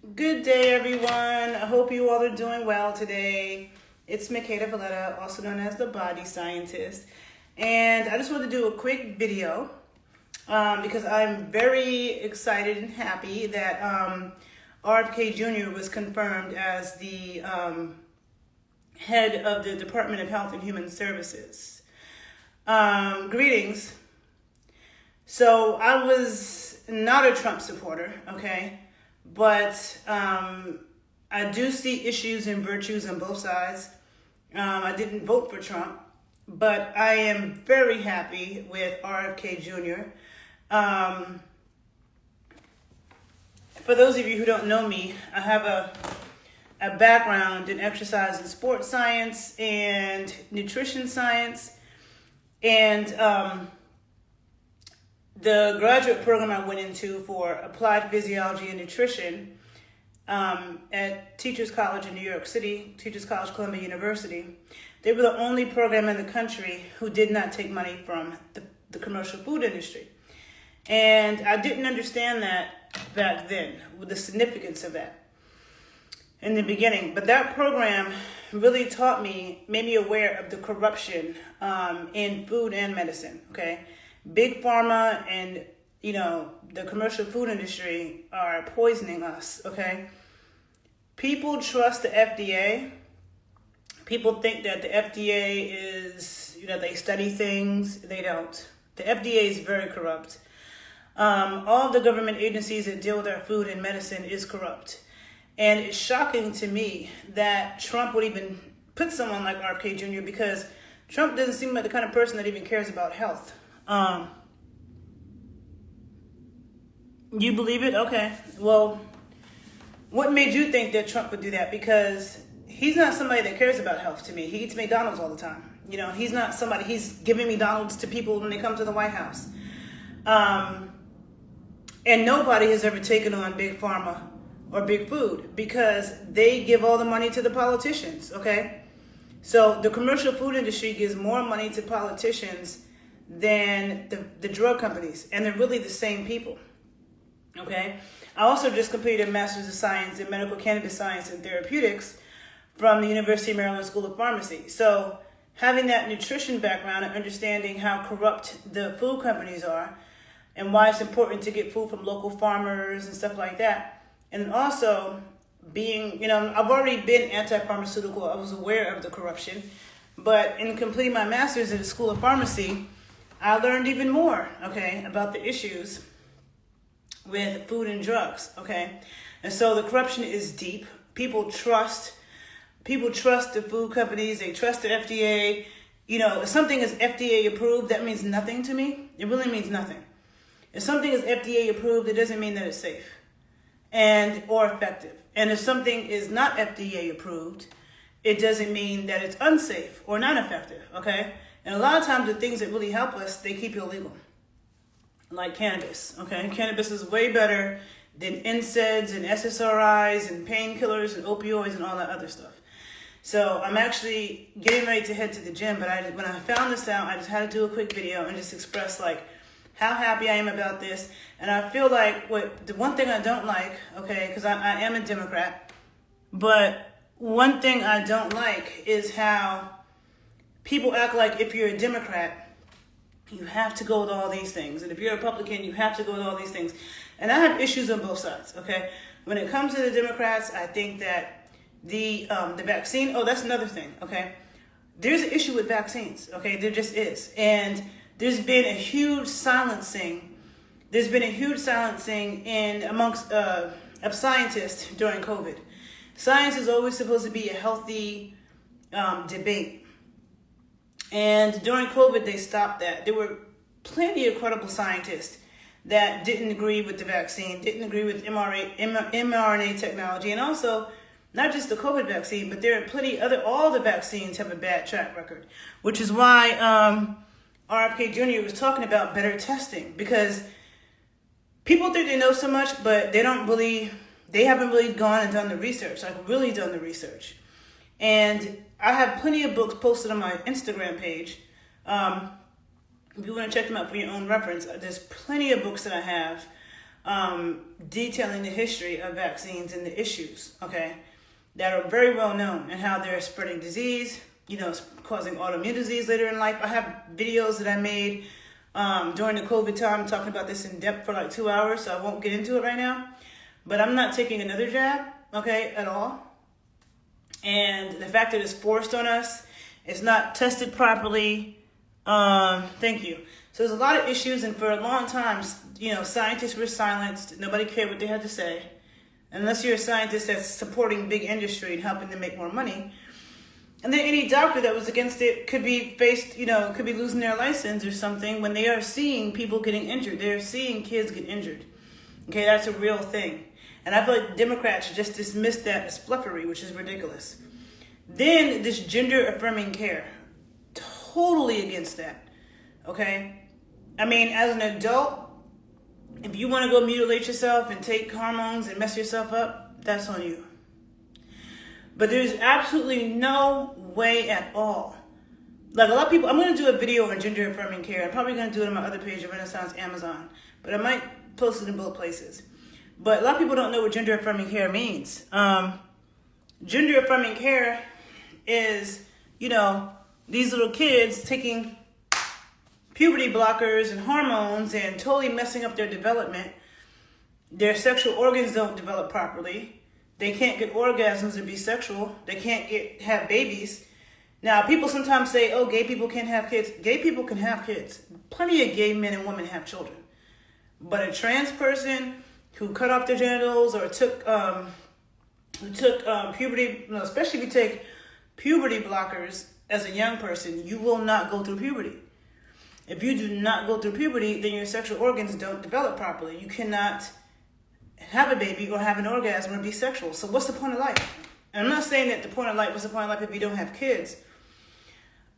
Good day, everyone. I hope you all are doing well today. It's Makeda Valletta, also known as the Body Scientist. And I just want to do a quick video because I'm very excited and happy that RFK Jr. was confirmed as the head of the Department of Health and Human Services. Greetings. So I was not a Trump supporter, okay? But I do see issues and virtues on both sides. I didn't vote for Trump, but I am very happy with RFK Jr. For those of you who don't know me, I have a background in exercise and sports science and nutrition science. And the graduate program I went into for applied physiology and nutrition at Teachers College in New York City, Teachers College, Columbia University, they were the only program in the country who did not take money from the commercial food industry. And I didn't understand that back then, with the significance of that in the beginning. But that program really taught me, made me aware of the corruption in food and medicine, okay? Big pharma and, the commercial food industry are poisoning us, okay? People trust the FDA. People think that the FDA is, they study things. They don't. The FDA is very corrupt. All the government agencies that deal with our food and medicine is corrupt. And it's shocking to me that Trump would even put someone like RFK Jr. because Trump doesn't seem like the kind of person that even cares about health. You believe it? Okay. Well, what made you think that Trump would do that? Because he's not somebody that cares about health to me. He eats McDonald's all the time. He's not somebody, he's giving McDonald's to people when they come to the White House. And nobody has ever taken on Big Pharma or Big Food because they give all the money to the politicians, okay? So the commercial food industry gives more money to politicians than the drug companies, and they're really the same people, okay? I also just completed a Master's of Science in Medical Cannabis Science and Therapeutics from the University of Maryland School of Pharmacy. So having that nutrition background and understanding how corrupt the food companies are and why it's important to get food from local farmers and stuff like that. And also being, I've already been anti-pharmaceutical. I was aware of the corruption, but in completing my Master's at the School of Pharmacy, I learned even more, okay, about the issues with food and drugs, okay? And so the corruption is deep. People trust the food companies. They trust the FDA. If something is FDA approved, that means nothing to me. It really means nothing. If something is FDA approved, it doesn't mean that it's safe or effective. And if something is not FDA approved, it doesn't mean that it's unsafe or not effective, okay? And a lot of times the things that really help us, they keep illegal. Like cannabis, okay? Cannabis is way better than NSAIDs and SSRIs and painkillers and opioids and all that other stuff. So I'm actually getting ready to head to the gym, but when I found this out, I just had to do a quick video and just express how happy I am about this. And I feel like the one thing I don't like, okay, because I am a Democrat, but one thing I don't like is how people act like if you're a Democrat, you have to go with all these things. And if you're a Republican, you have to go with all these things. And I have issues on both sides, okay? When it comes to the Democrats, I think that the vaccine, that's another thing, okay? There's an issue with vaccines, okay? There just is. And there's been a huge silencing. There's been a huge silencing amongst of scientists during COVID. Science is always supposed to be a healthy debate. And during COVID, they stopped that. There were plenty of credible scientists that didn't agree with the vaccine, didn't agree with mRNA technology, and also not just the COVID vaccine, but there are all the vaccines have a bad track record, which is why RFK Jr. was talking about better testing, because people think they know so much, but they haven't really gone and done the research, really done the research. And I have plenty of books posted on my Instagram page. If you want to check them out for your own reference, there's plenty of books that I have detailing the history of vaccines and the issues, okay, that are very well known, and how they're spreading disease, causing autoimmune disease later in life. I have videos that I made during the COVID time talking about this in depth for like 2 hours, so I won't get into it right now. But I'm not taking another jab, okay, at all. And the fact that it's forced on us, it's not tested properly. Thank you. So there's a lot of issues, and for a long time, scientists were silenced. Nobody cared what they had to say, unless you're a scientist that's supporting big industry and helping them make more money. And then any doctor that was against it could be could be losing their license or something when they are seeing people getting injured. They're seeing kids get injured. Okay, that's a real thing. And I feel like Democrats just dismissed that as fluffery, which is ridiculous. Then this gender affirming care, totally against that. Okay? I mean, as an adult, if you want to go mutilate yourself and take hormones and mess yourself up, that's on you. But there's absolutely no way at all. Like a lot of people, I'm going to do a video on gender affirming care. I'm probably going to do it on my other page of Renaissance Amazon. But I might post it in both places. But a lot of people don't know what gender affirming care means. Gender affirming care is, these little kids taking puberty blockers and hormones and totally messing up their development. Their sexual organs don't develop properly. They can't get orgasms and be sexual. They can't have babies. Now, people sometimes say, oh, gay people can't have kids. Gay people can have kids. Plenty of gay men and women have children. But a trans person who cut off their genitals or took puberty, especially if you take puberty blockers as a young person, you will not go through puberty. If you do not go through puberty, then your sexual organs don't develop properly. You cannot have a baby or have an orgasm or be sexual. So what's the point of life? And I'm not saying that the point of life, what's the point of life if you don't have kids?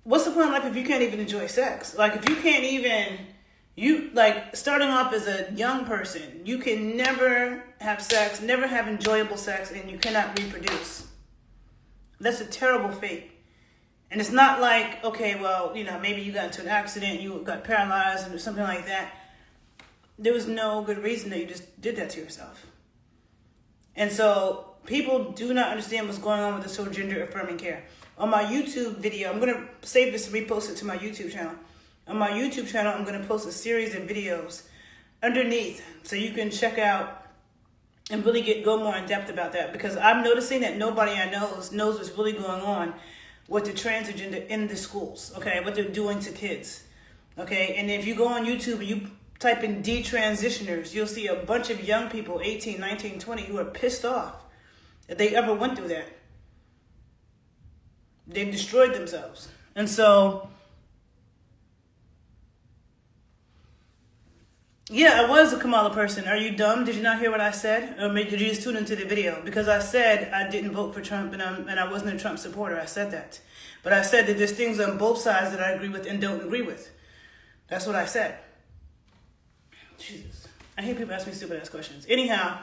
What's the point of life if you can't even enjoy sex? Like if you can't even, starting off as a young person, you can never have sex, never have enjoyable sex, and you cannot reproduce. That's a terrible fate. And it's not like, okay, well, maybe you got into an accident, you got paralyzed or something like that. There was no good reason that you just did that to yourself. And so people do not understand what's going on with this whole gender affirming care. On my YouTube video, I'm going to save this and repost it to my YouTube channel. On my YouTube channel, I'm going to post a series of videos underneath so you can check out and really go more in depth about that, because I'm noticing that nobody I know knows what's really going on with the trans agenda in the schools, okay, what they're doing to kids, okay? And if you go on YouTube and you type in detransitioners, you'll see a bunch of young people, 18, 19, 20, who are pissed off that they ever went through that. They've destroyed themselves. And so, yeah, I was a Kamala person. Are you dumb? Did you not hear what I said? Or did you just tune into the video? Because I said I didn't vote for Trump and I wasn't a Trump supporter. I said that. But I said that there's things on both sides that I agree with and don't agree with. That's what I said. Jesus. I hate people ask me stupid ass questions. Anyhow,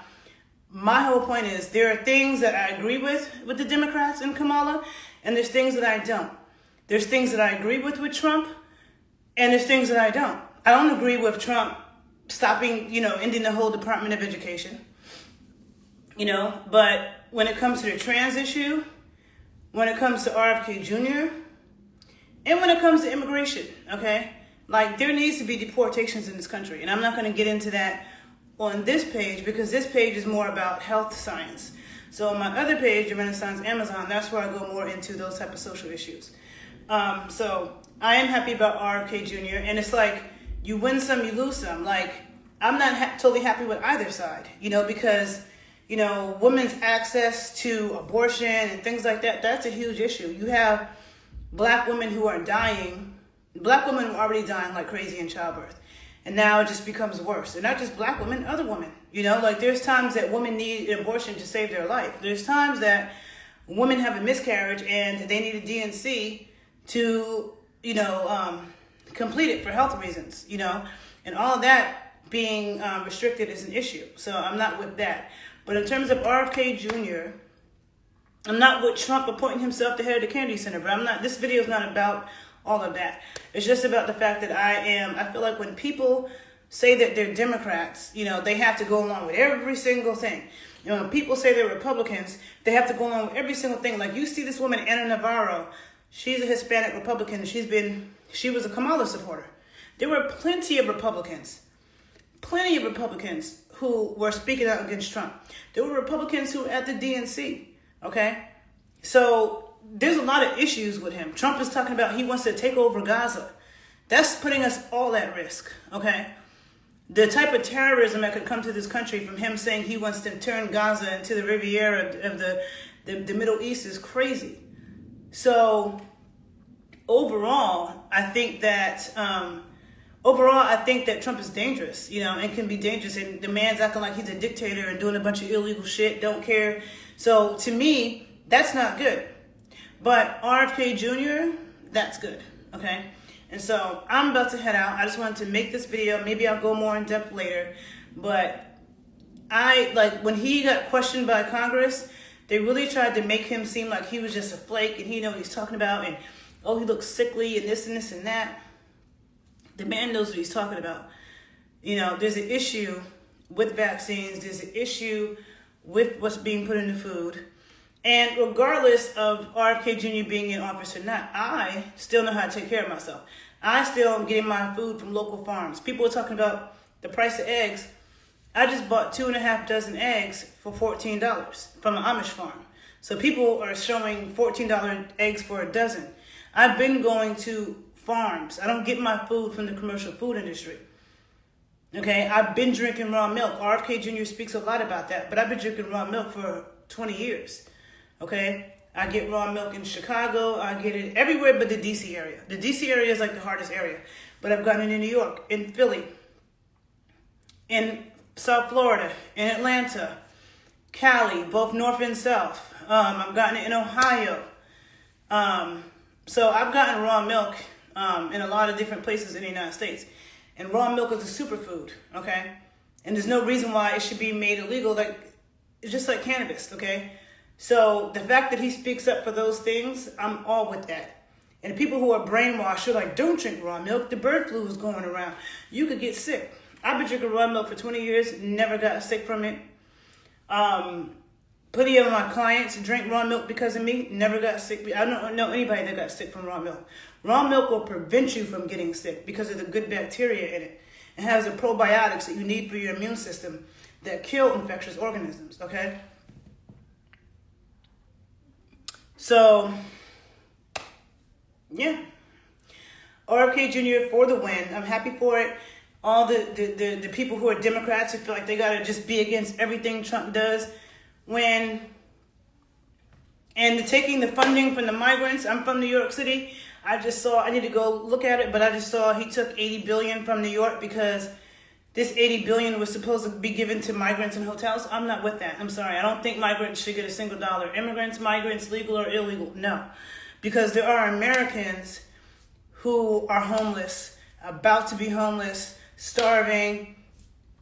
my whole point is there are things that I agree with the Democrats and Kamala, and there's things that I don't. There's things that I agree with Trump, and there's things that I don't. I don't agree with Trump stopping, ending the whole Department of Education, but when it comes to the trans issue, when it comes to RFK Jr., and when it comes to immigration, okay? Like, there needs to be deportations in this country, and I'm not going to get into that on this page because this page is more about health science. So on my other page, the Renaissance Amazon, that's where I go more into those type of social issues. So I am happy about RFK Jr., and it's like, you win some, you lose some. Like, I'm not totally happy with either side, because, women's access to abortion and things like that, that's a huge issue. You have black women who are dying. Black women were already dying like crazy in childbirth. And now it just becomes worse. And not just black women, other women. There's times that women need an abortion to save their life. There's times that women have a miscarriage and they need a DNC to, complete it for health reasons, and all of that being restricted is an issue. So I'm not with that. But in terms of RFK Jr., I'm not with Trump appointing himself the head of the Kennedy Center, but this video is not about all of that. It's just about the fact that I feel like when people say that they're Democrats, they have to go along with every single thing. When people say they're Republicans, they have to go along with every single thing. Like you see this woman, Ana Navarro, she's a Hispanic Republican. She was a Kamala supporter. There were plenty of Republicans who were speaking out against Trump. There were Republicans who were at the DNC, okay? So there's a lot of issues with him. Trump is talking about he wants to take over Gaza. That's putting us all at risk, okay? The type of terrorism that could come to this country from him saying he wants to turn Gaza into the Riviera of the Middle East is crazy. So overall, I think that Trump is dangerous, and can be dangerous. And the man's acting like he's a dictator and doing a bunch of illegal shit, don't care. So to me, that's not good. But RFK Jr., that's good, okay? And so I'm about to head out. I just wanted to make this video. Maybe I'll go more in depth later. But when he got questioned by Congress, they really tried to make him seem like he was just a flake and he know what he's talking about. And, oh, he looks sickly and this and this and that. The man knows what he's talking about. There's an issue with vaccines. There's an issue with what's being put in the food. And regardless of RFK Jr. being in office or not, I still know how to take care of myself. I still am getting my food from local farms. People are talking about the price of eggs. I just bought 2.5 dozen eggs for $14 from an Amish farm. So people are showing $14 eggs for a dozen. I've been going to farms. I don't get my food from the commercial food industry. Okay, I've been drinking raw milk. RFK Jr. speaks a lot about that, but I've been drinking raw milk for 20 years. Okay, I get raw milk in Chicago. I get it everywhere but the DC area. The DC area is like the hardest area. But I've gotten it in New York, in Philly, in South Florida, in Atlanta, Cali, both north and south. I've gotten it in Ohio. So I've gotten raw milk in a lot of different places in the United States. And raw milk is a superfood, okay? And there's no reason why it should be made illegal. It's just like cannabis, okay? So the fact that he speaks up for those things, I'm all with that. And the people who are brainwashed are like, don't drink raw milk. The bird flu is going around. You could get sick. I've been drinking raw milk for 20 years, never got sick from it. Plenty of my clients drink raw milk because of me, never got sick. I don't know anybody that got sick from raw milk. Raw milk will prevent you from getting sick because of the good bacteria in it. It has the probiotics that you need for your immune system that kill infectious organisms, okay? So, yeah, RFK Jr. for the win. I'm happy for it. All the people who are Democrats who feel like they gotta just be against everything Trump does, and taking the funding from the migrants. I'm from New York City. I just saw, I need to go look at it, but I just saw he took $80 billion from New York because this $80 billion was supposed to be given to migrants and hotels. I'm not with that. I'm sorry. I don't think migrants should get a single dollar. Immigrants, migrants, legal or illegal, no. Because there are Americans who are homeless, about to be homeless, starving.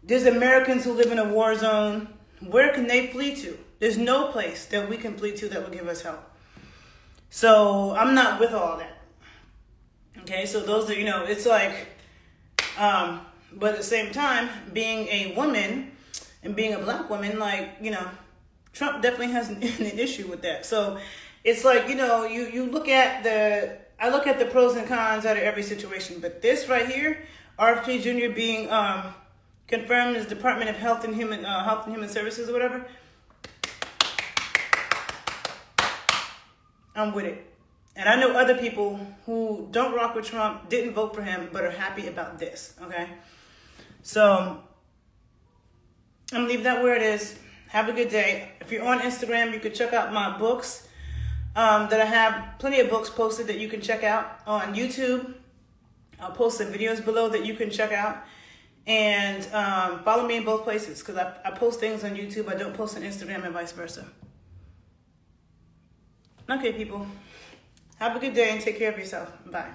There's Americans who live in a war zone. Where can they flee to? There's no place that we can flee to that will give us help. So I'm not with all that. Okay, so those are, it's like, but at the same time, being a woman and being a black woman, Trump definitely has an issue with that. So it's like, you look at I look at the pros and cons out of every situation. But this right here, RFK Jr. being confirmed as Department of Health and Human Services or whatever, I'm with it. And I know other people who don't rock with Trump, didn't vote for him, but are happy about this, okay? So I'm going to leave that where it is. Have a good day. If you're on Instagram, you can check out my books that I have plenty of books posted that you can check out. On YouTube, I'll post some videos below that you can check out. And follow me in both places because I post things on YouTube. I don't post on Instagram and vice versa. Okay, people. Have a good day and take care of yourself. Bye.